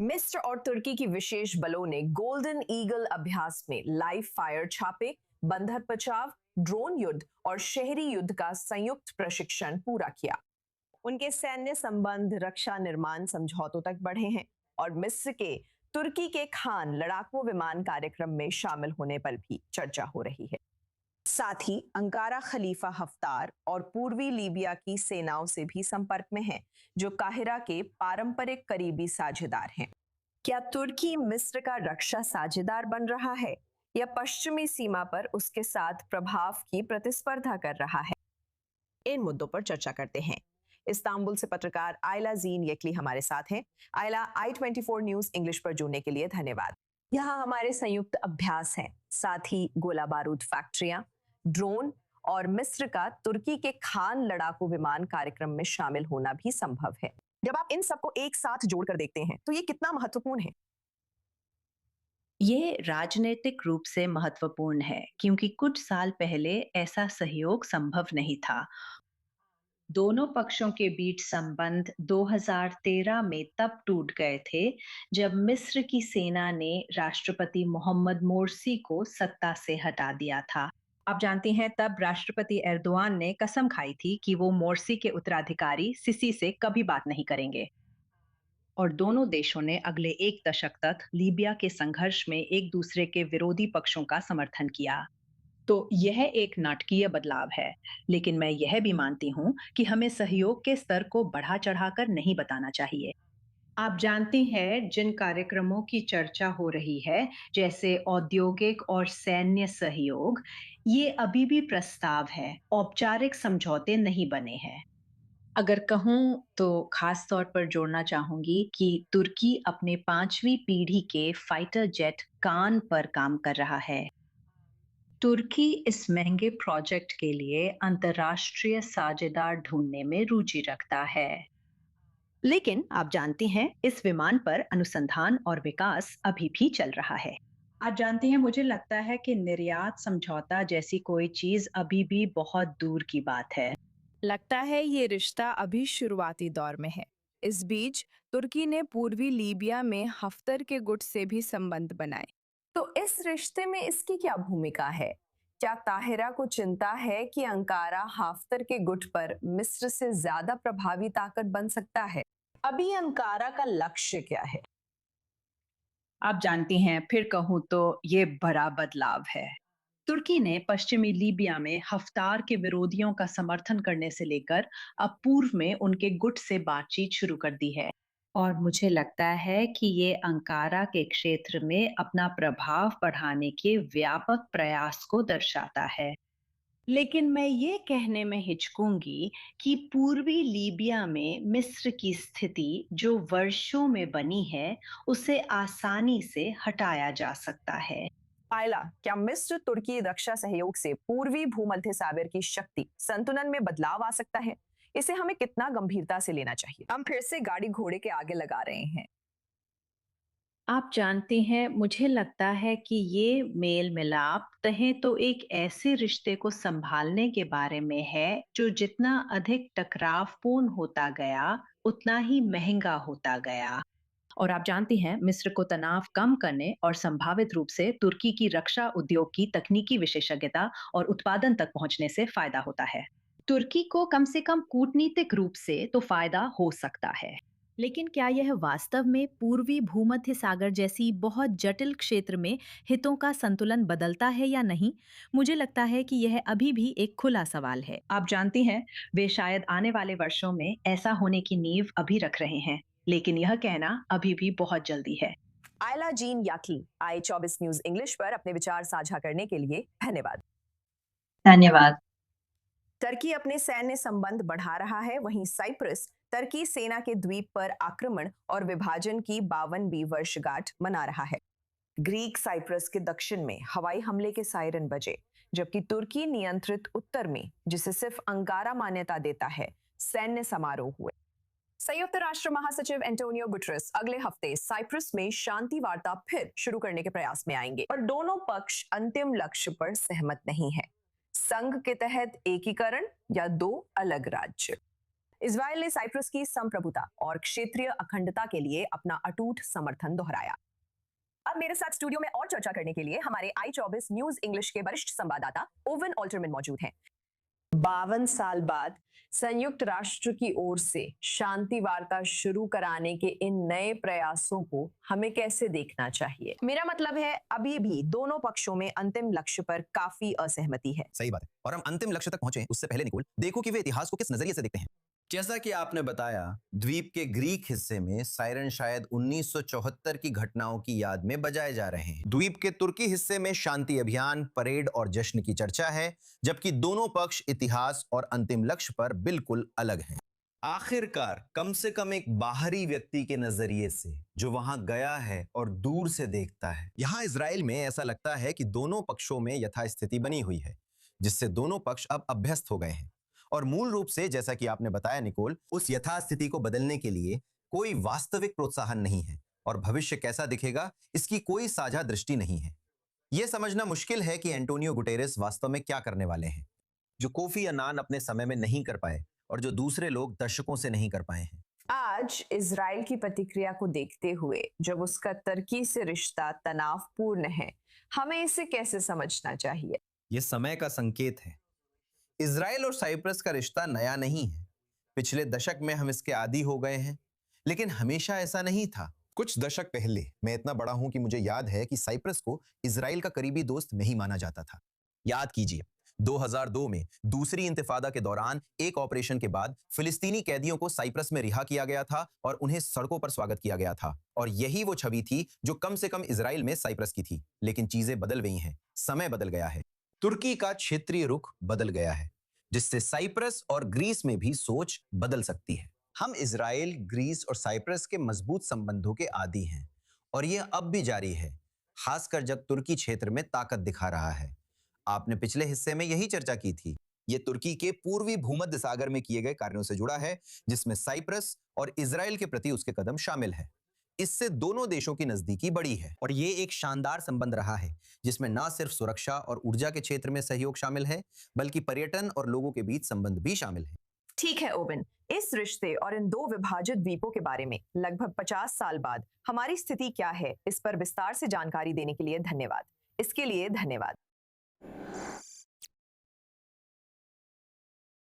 मिस्र और तुर्की की विशेष बलों ने गोल्डन ईगल अभ्यास में लाइव फायर छापे, बंधक बचाव, ड्रोन युद्ध और शहरी युद्ध का संयुक्त प्रशिक्षण पूरा किया। उनके सैन्य संबंध रक्षा निर्माण समझौतों तक बढ़े हैं और मिस्र के तुर्की के खान लड़ाकू विमान कार्यक्रम में शामिल होने पर भी चर्चा हो रही है। साथ ही अंकारा खलीफा हफ्तार और पूर्वी लीबिया की सेनाओं से भी संपर्क में है, जो काहिरा के पारंपरिक करीबी साझेदार हैं। क्या तुर्की मिस्र का रक्षा साझेदार बन रहा है या पश्चिमी सीमा पर उसके साथ प्रभाव की प्रतिस्पर्धा कर रहा है? इन मुद्दों पर चर्चा करते हैं। इस्तांबुल से पत्रकार आयला जीन यकली हमारे साथ हैं। आयला, i24 न्यूज इंग्लिश पर जुड़ने के लिए धन्यवाद। यहाँ हमारे संयुक्त अभ्यास हैं, साथ ही गोला बारूद फैक्ट्रियां, ड्रोन और मिस्र का तुर्की के खान लड़ाकू विमान कार्यक्रम में शामिल होना भी संभव है। जब आप इन सबको एक साथ जोड़कर देखते हैं तो ये कितना महत्वपूर्ण है? ये राजनीतिक रूप से महत्वपूर्ण है क्योंकि कुछ साल पहले ऐसा सहयोग संभव नहीं था। दोनों पक्षों के बीच संबंध 2013 में तब टूट गए थे जब मिस्र की सेना ने राष्ट्रपति मोहम्मद मोर्सी को सत्ता से हटा दिया था। आप जानती हैं, तब राष्ट्रपति एर्दोआन ने कसम खाई थी कि वो मोर्सी के उत्तराधिकारी सिसी से कभी बात नहीं करेंगे। और दोनों देशों ने अगले एक दशक तक लीबिया के संघर्ष में एक दूसरे के विरोधी पक्षों का समर्थन किया। तो यह एक नाटकीय बदलाव है, लेकिन मैं यह भी मानती हूँ कि हमें सहयोग के स्तर को बढ़ा चढ़ाकर नहीं बताना चाहिए। आप जानती हैं, जिन कार्यक्रमों की चर्चा हो रही है, जैसे औद्योगिक और सैन्य सहयोग, ये अभी भी प्रस्ताव है, औपचारिक समझौते नहीं बने हैं। अगर कहूँ तो खास तौर पर जोड़ना चाहूँगी कि तुर्की अपने 5वीं पीढ़ी के फाइटर जेट कान पर काम कर रहा है। तुर्की इस महंगे प्रोजेक्ट के लिए अंतर्राष्ट्रीय साझेदार ढूंढने में रुचि रखता है। लेकिन आप जानती हैं, इस विमान पर अनुसंधान और विकास अभी भी चल रहा है। आप जानती हैं, मुझे लगता है कि निर्यात समझौता जैसी कोई चीज अभी भी बहुत दूर की बात है। लगता है ये रिश्ता अभी शुरुआती दौर में है। इस बीच तुर्की ने पूर्वी लीबिया में हफ्तर के गुट से भी संबंध बनाए। तो इस रिश्ते में इसकी क्या भूमिका है? क्या ताहिरा को चिंता है कि अंकारा हाफ्तर के गुट पर मिस्र से ज्यादा प्रभावी ताकत बन सकता है? अभी अंकारा का लक्ष्य क्या है? आप जानती हैं, फिर कहूँ तो ये बड़ा बदलाव है। तुर्की ने पश्चिमी लीबिया में हफ्तार के विरोधियों का समर्थन करने से लेकर अब पूर्व में उनके गुट से बातचीत शुरू कर दी है। और मुझे लगता है कि ये अंकारा के क्षेत्र में अपना प्रभाव बढ़ाने के व्यापक प्रयास को दर्शाता है। लेकिन मैं ये कहने में हिचकूंगी कि पूर्वी लीबिया में मिस्र की स्थिति जो वर्षों में बनी है, उसे आसानी से हटाया जा सकता है। आयला, क्या मिस्र तुर्की रक्षा सहयोग से पूर्वी भूमध्य सागर की शक्ति संतुलन में बदलाव आ सकता है? इसे हमें कितना गंभीरता से लेना चाहिए? हम फिर से गाड़ी घोड़े के आगे लगा रहे हैं। आप जानती हैं, मुझे लगता है कि ये मेल मिलाप कहें तो एक ऐसे रिश्ते को संभालने के बारे में है जो जितना अधिक टकरावपूर्ण होता गया, उतना ही महंगा होता गया। और आप जानती हैं, मिस्र को तनाव कम करने और संभावित रूप से तुर्की की रक्षा उद्योग की तकनीकी विशेषज्ञता और उत्पादन तक पहुंचने से फायदा होता है। तुर्की को कम से कम कूटनीतिक रूप से तो फायदा हो सकता है। लेकिन क्या यह वास्तव में पूर्वी भूमध्य सागर जैसी बहुत जटिल क्षेत्र में हितों का संतुलन बदलता है या नहीं? मुझे लगता है कि यह अभी भी एक खुला सवाल है। आप जानती हैं, वे शायद आने वाले वर्षों में ऐसा होने की नींव अभी रख रहे हैं, लेकिन यह कहना अभी भी बहुत जल्दी है। आयला जीन याकली, i24 न्यूज इंग्लिश पर अपने विचार साझा करने के लिए धन्यवाद। धन्यवाद। टर्की अपने सैन्य संबंध बढ़ा रहा है, वहीं साइप्रस टर्की सेना के द्वीप पर आक्रमण और विभाजन की 52वीं वर्षगांठ मना रहा है। ग्रीक साइप्रस के दक्षिण में हवाई हमले के सायरन बजे, जबकि तुर्की नियंत्रित उत्तर में, जिसे सिर्फ अंकारा मान्यता देता है, सैन्य समारोह हुए। संयुक्त राष्ट्र महासचिव एंटोनियो गुटरेस अगले हफ्ते साइप्रस में शांति वार्ता फिर शुरू करने के प्रयास में आएंगे और दोनों पक्ष अंतिम लक्ष्य पर सहमत नहीं है, संघ के तहत एकीकरण या दो अलग राज्य। इजराइल ने साइप्रस की संप्रभुता और क्षेत्रीय अखंडता के लिए अपना अटूट समर्थन दोहराया। अब मेरे साथ स्टूडियो में और चर्चा करने के लिए हमारे i24 न्यूज इंग्लिश के वरिष्ठ संवाददाता ओवन ऑल्टरमैन मौजूद हैं। 52 साल बाद संयुक्त राष्ट्र की ओर से शांति वार्ता शुरू कराने के इन नए प्रयासों को हमें कैसे देखना चाहिए? मेरा मतलब है, अभी भी दोनों पक्षों में अंतिम लक्ष्य पर काफी असहमति है। सही बात है। और हम अंतिम लक्ष्य तक पहुंचे उससे पहले निकोल, देखो कि वे इतिहास को किस नजरिए से देखते हैं। जैसा कि आपने बताया, द्वीप के ग्रीक हिस्से में सायरन शायद 1974 की घटनाओं की याद में बजाए जा रहे हैं। द्वीप के तुर्की हिस्से में शांति अभियान, परेड और जश्न की चर्चा है, जबकि दोनों पक्ष इतिहास और अंतिम लक्ष्य पर बिल्कुल अलग हैं। आखिरकार कम से कम एक बाहरी व्यक्ति के नजरिए से जो वहां गया है और दूर से देखता है, यहां इजराइल में ऐसा लगता है कि दोनों पक्षों में यथास्थिति बनी हुई है, जिससे दोनों पक्ष अब अभ्यस्त हो गए हैं। और मूल रूप से, जैसा कि आपने बताया निकोल, उस यथास्थिति को बदलने के लिए कोई वास्तविक प्रोत्साहन नहीं है और भविष्य कैसा दिखेगा इसकी कोई साझा दृष्टि नहीं है। यह समझना मुश्किल है कि एंटोनियो गुटेरेस वास्तव में क्या करने वाले हैं, जो कोफी अन्नान अपने समय में नहीं कर पाए और जो दूसरे लोग दशकों से नहीं कर पाए हैं। आज इजराइल की प्रतिक्रिया को देखते हुए, जब उसका तुर्की से रिश्ता तनावपूर्ण है, हमें इसे कैसे समझना चाहिए? यह समय का संकेत है। इजराइल और साइप्रस का रिश्ता नया नहीं है। पिछले दशक में हम इसके आदी हो गए हैं, लेकिन हमेशा ऐसा नहीं था। कुछ दशक पहले, मैं इतना बड़ा हूं कि मुझे याद है कि साइप्रस को इजराइल का करीबी दोस्त नहीं माना जाता था। याद कीजिए, 2002 में दूसरी इंतिफादा के दौरान एक ऑपरेशन के बाद फिलिस्तीनी कैदियों को साइप्रस में रिहा किया गया था और उन्हें सड़कों पर स्वागत किया गया था। और यही वो छवि थी जो कम से कम इजराइल में साइप्रस की थी। लेकिन चीजें बदल गई हैं, समय बदल गया है। तुर्की का क्षेत्रीय रुख बदल गया है, जिससे साइप्रस और ग्रीस में भी सोच बदल सकती है। हम इजराइल, ग्रीस और साइप्रस के मजबूत संबंधों के आदी हैं और यह अब भी जारी है, खासकर जब तुर्की क्षेत्र में ताकत दिखा रहा है। आपने पिछले हिस्से में यही चर्चा की थी। यह तुर्की के पूर्वी भूमध्य सागर में किए गए कार्यों से जुड़ा है, जिसमें साइप्रस और इजराइल के प्रति उसके कदम शामिल है। इससे दोनों देशों की नजदीकी बढ़ी है और ये एक शानदार संबंध रहा है, जिसमें न सिर्फ सुरक्षा और ऊर्जा के क्षेत्र में सहयोग शामिल है, बल्कि पर्यटन और लोगों के बीच संबंध भी शामिल है। ठीक है ओवन, इस रिश्ते और इन दो विभाजित द्वीपों के बारे में लगभग 50 साल बाद हमारी स्थिति क्या है, इस पर विस्तार से जानकारी देने के लिए धन्यवाद। इसके लिए धन्यवाद।